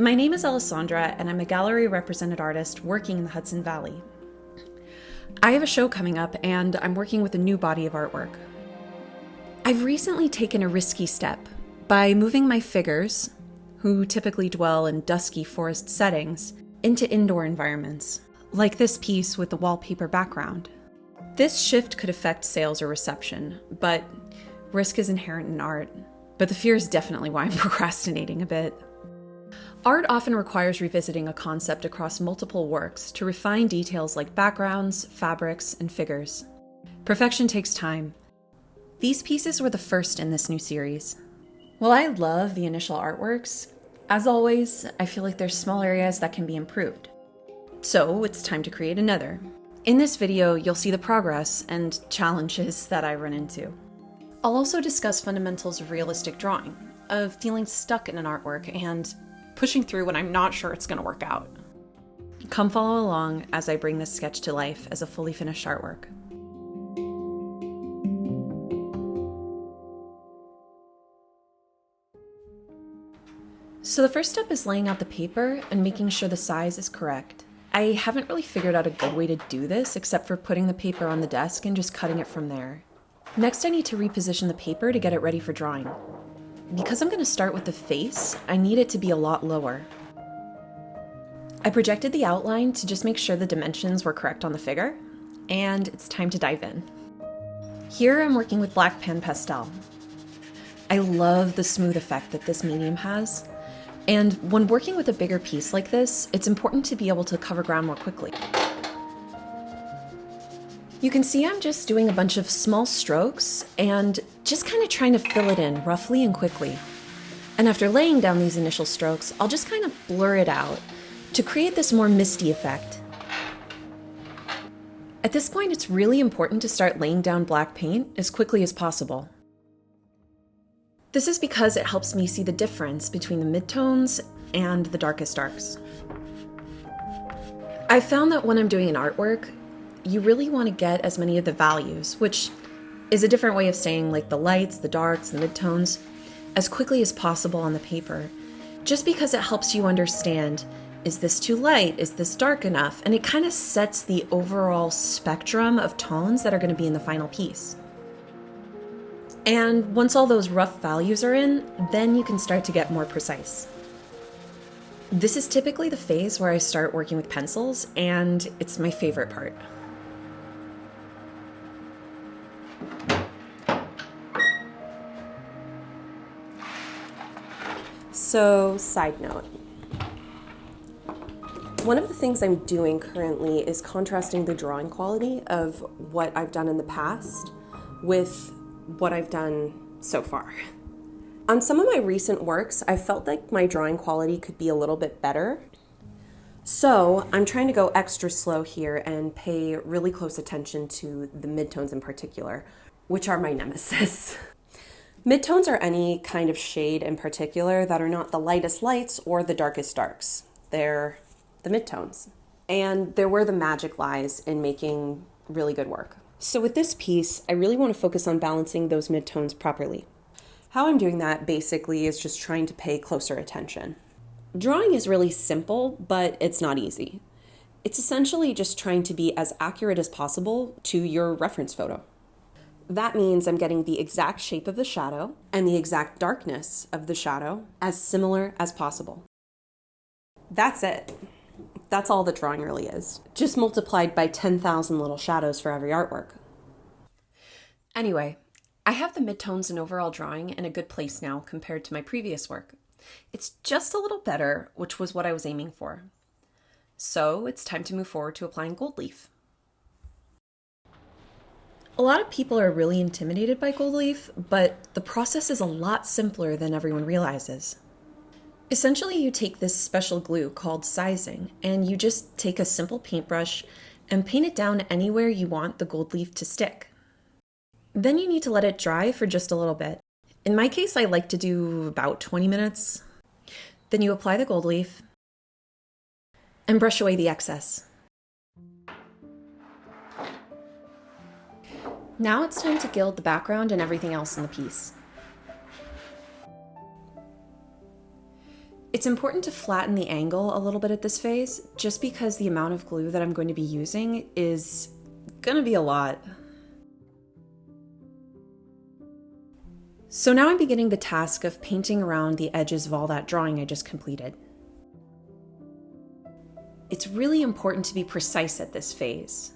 My name is Alessandra, and I'm a gallery represented artist working in the Hudson Valley. I have a show coming up, and I'm working with a new body of artwork. I've recently taken a risky step by moving my figures, who typically dwell in dusky forest settings, into indoor environments, like this piece with the wallpaper background. This shift could affect sales or reception, but risk is inherent in art. But the fear is definitely why I'm procrastinating a bit. Art often requires revisiting a concept across multiple works to refine details like backgrounds, fabrics, and figures. Perfection takes time. These pieces were the first in this new series. While I love the initial artworks, as always, I feel like there's small areas that can be improved. So it's time to create another. In this video, you'll see the progress and challenges that I run into. I'll also discuss fundamentals of realistic drawing, of feeling stuck in an artwork and pushing through when I'm not sure it's going to work out. Come follow along as I bring this sketch to life as a fully finished artwork. So the first step is laying out the paper and making sure the size is correct. I haven't really figured out a good way to do this except for putting the paper on the desk and just cutting it from there. Next, I need to reposition the paper to get it ready for drawing. Because I'm going to start with the face, I need it to be a lot lower. I projected the outline to just make sure the dimensions were correct on the figure, and it's time to dive in. Here I'm working with black pan pastel. I love the smooth effect that this medium has, and when working with a bigger piece like this, it's important to be able to cover ground more quickly. You can see I'm just doing a bunch of small strokes and just kind of trying to fill it in roughly and quickly. And after laying down these initial strokes, I'll just kind of blur it out to create this more misty effect. At this point, it's really important to start laying down black paint as quickly as possible. This is because it helps me see the difference between the midtones and the darkest darks. I've found that when I'm doing an artwork, you really want to get as many of the values, which is a different way of saying like the lights, the darks, the midtones, as quickly as possible on the paper, just because it helps you understand, is this too light? Is this dark enough? And it kind of sets the overall spectrum of tones that are going to be in the final piece. And once all those rough values are in, then you can start to get more precise. This is typically the phase where I start working with pencils, and it's my favorite part. So, side note. One of the things I'm doing currently is contrasting the drawing quality of what I've done in the past with what I've done so far. On some of my recent works, I felt like my drawing quality could be a little bit better. So I'm trying to go extra slow here and pay really close attention to the midtones in particular, which are my nemesis. Midtones are any kind of shade in particular that are not the lightest lights or the darkest darks. They're the midtones. And they're where the magic lies in making really good work. So with this piece, I really want to focus on balancing those midtones properly. How I'm doing that basically is just trying to pay closer attention. Drawing is really simple, but it's not easy. It's essentially just trying to be as accurate as possible to your reference photo. That means I'm getting the exact shape of the shadow and the exact darkness of the shadow as similar as possible. That's it. That's all that drawing really is, just multiplied by 10,000 little shadows for every artwork. Anyway, I have the midtones and overall drawing in a good place now compared to my previous work. It's just a little better, which was what I was aiming for. So it's time to move forward to applying gold leaf. A lot of people are really intimidated by gold leaf, but the process is a lot simpler than everyone realizes. Essentially, you take this special glue called sizing, and you just take a simple paintbrush and paint it down anywhere you want the gold leaf to stick. Then you need to let it dry for just a little bit. In my case, I like to do about 20 minutes. Then you apply the gold leaf and brush away the excess. Now it's time to gild the background and everything else in the piece. It's important to flatten the angle a little bit at this phase, just because the amount of glue that I'm going to be using is going to be a lot. So now I'm beginning the task of painting around the edges of all that drawing I just completed. It's really important to be precise at this phase,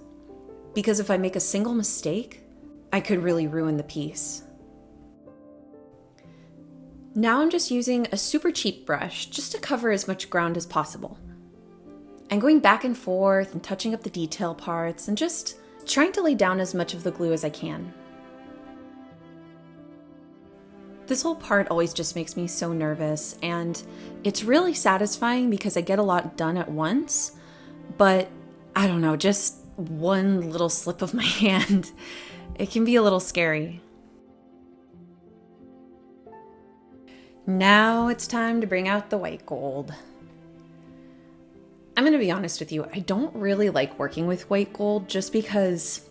because if I make a single mistake, I could really ruin the piece. Now I'm just using a super cheap brush just to cover as much ground as possible. I'm going back and forth and touching up the detail parts and just trying to lay down as much of the glue as I can. This whole part always just makes me so nervous, and it's really satisfying because I get a lot done at once, but I don't know, just one little slip of my hand, it can be a little scary. Now it's time to bring out the white gold. I'm going to be honest with you, I don't really like working with white gold just because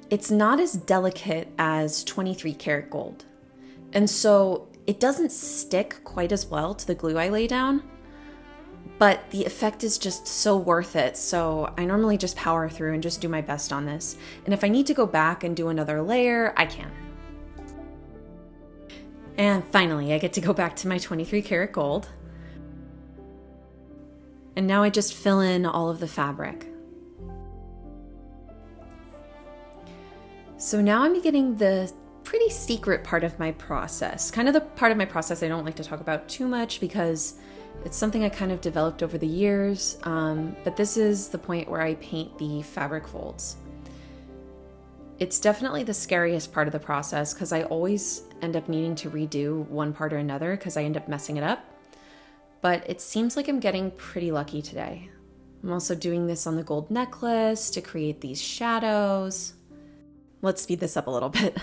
it's not as delicate as 23 karat gold. And so it doesn't stick quite as well to the glue I lay down, but the effect is just so worth it. So I normally just power through and just do my best on this. And if I need to go back and do another layer, I can. And finally, I get to go back to my 23 karat gold. And now I just fill in all of the fabric. So now I'm beginning the pretty secret part of my process. Kind of the part of my process I don't like to talk about too much because it's something I kind of developed over the years. But this is the point where I paint the fabric folds. It's definitely the scariest part of the process because I always end up needing to redo one part or another because I end up messing it up. But it seems like I'm getting pretty lucky today. I'm also doing this on the gold necklace to create these shadows. Let's speed this up a little bit.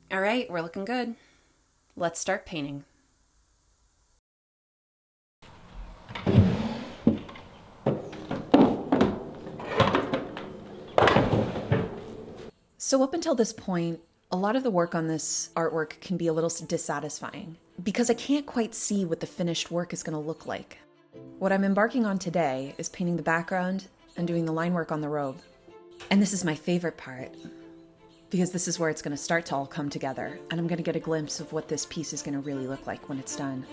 All right, we're looking good. Let's start painting. So up until this point, a lot of the work on this artwork can be a little dissatisfying because I can't quite see what the finished work is going to look like. What I'm embarking on today is painting the background and doing the line work on the robe. And this is my favorite part because this is where it's going to start to all come together, and I'm going to get a glimpse of what this piece is going to really look like when it's done.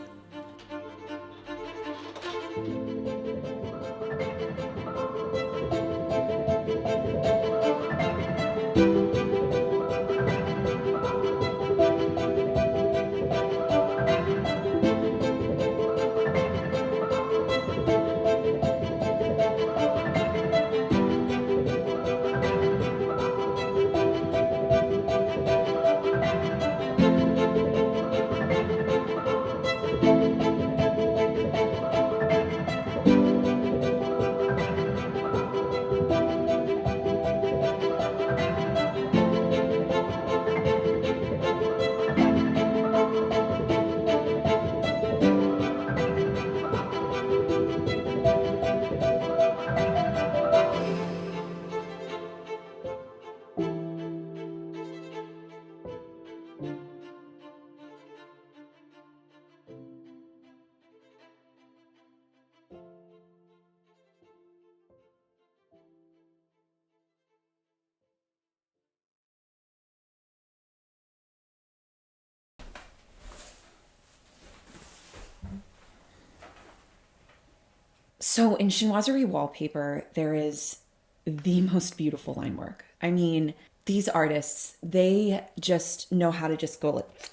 So in chinoiserie wallpaper, there is the most beautiful line work. I mean, these artists, they just know how to just go like,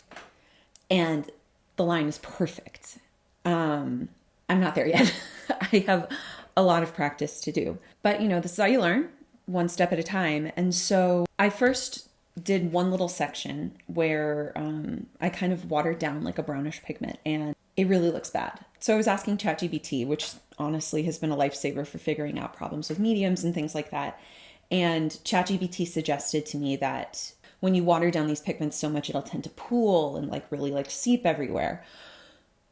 and the line is perfect. I'm not there yet. I have a lot of practice to do. But you know, this is how you learn, one step at a time. And so I first did one little section where I kind of watered down like a brownish pigment, and it really looks bad. So I was asking ChatGPT, which honestly has been a lifesaver for figuring out problems with mediums and things like that. And ChatGPT suggested to me that when you water down these pigments so much, it'll tend to pool and like really like seep everywhere.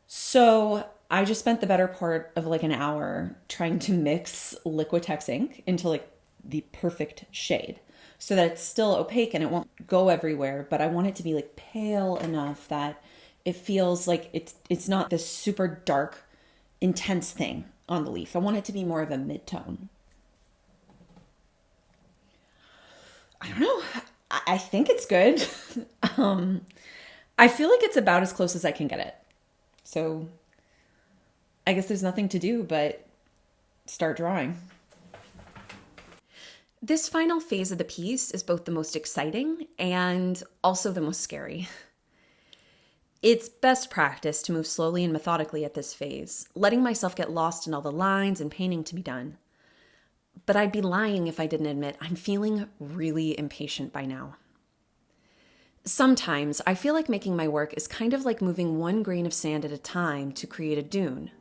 So I just spent the better part of like an hour trying to mix Liquitex ink into like the perfect shade so that it's still opaque and it won't go everywhere, but I want it to be like pale enough that It feels like it's not this super dark, intense thing on the leaf. I want it to be more of a mid-tone. I don't know. I think it's good. I feel like it's about as close as I can get it. So I guess there's nothing to do but start drawing. This final phase of the piece is both the most exciting and also the most scary. It's best practice to move slowly and methodically at this phase, letting myself get lost in all the lines and painting to be done. But I'd be lying if I didn't admit I'm feeling really impatient by now. Sometimes I feel like making my work is kind of like moving one grain of sand at a time to create a dune.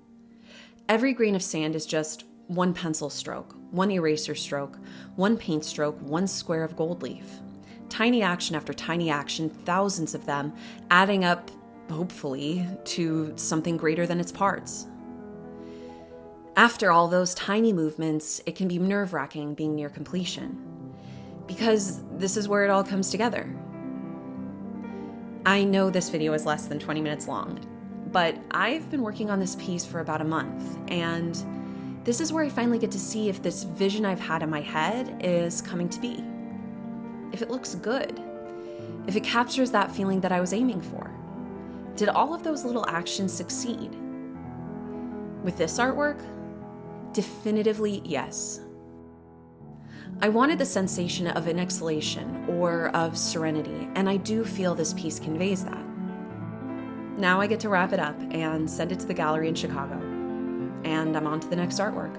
Every grain of sand is just one pencil stroke, one eraser stroke, one paint stroke, one square of gold leaf. Tiny action after tiny action, thousands of them, adding up, hopefully, to something greater than its parts. After all those tiny movements, it can be nerve-wracking being near completion, because this is where it all comes together. I know this video is less than 20 minutes long, but I've been working on this piece for about a month, and this is where I finally get to see if this vision I've had in my head is coming to be. If it looks good. If it captures that feeling that I was aiming for. Did all of those little actions succeed? With this artwork, definitively yes. I wanted the sensation of an exhalation or of serenity, and I do feel this piece conveys that. Now I get to wrap it up and send it to the gallery in Chicago, and I'm on to the next artwork.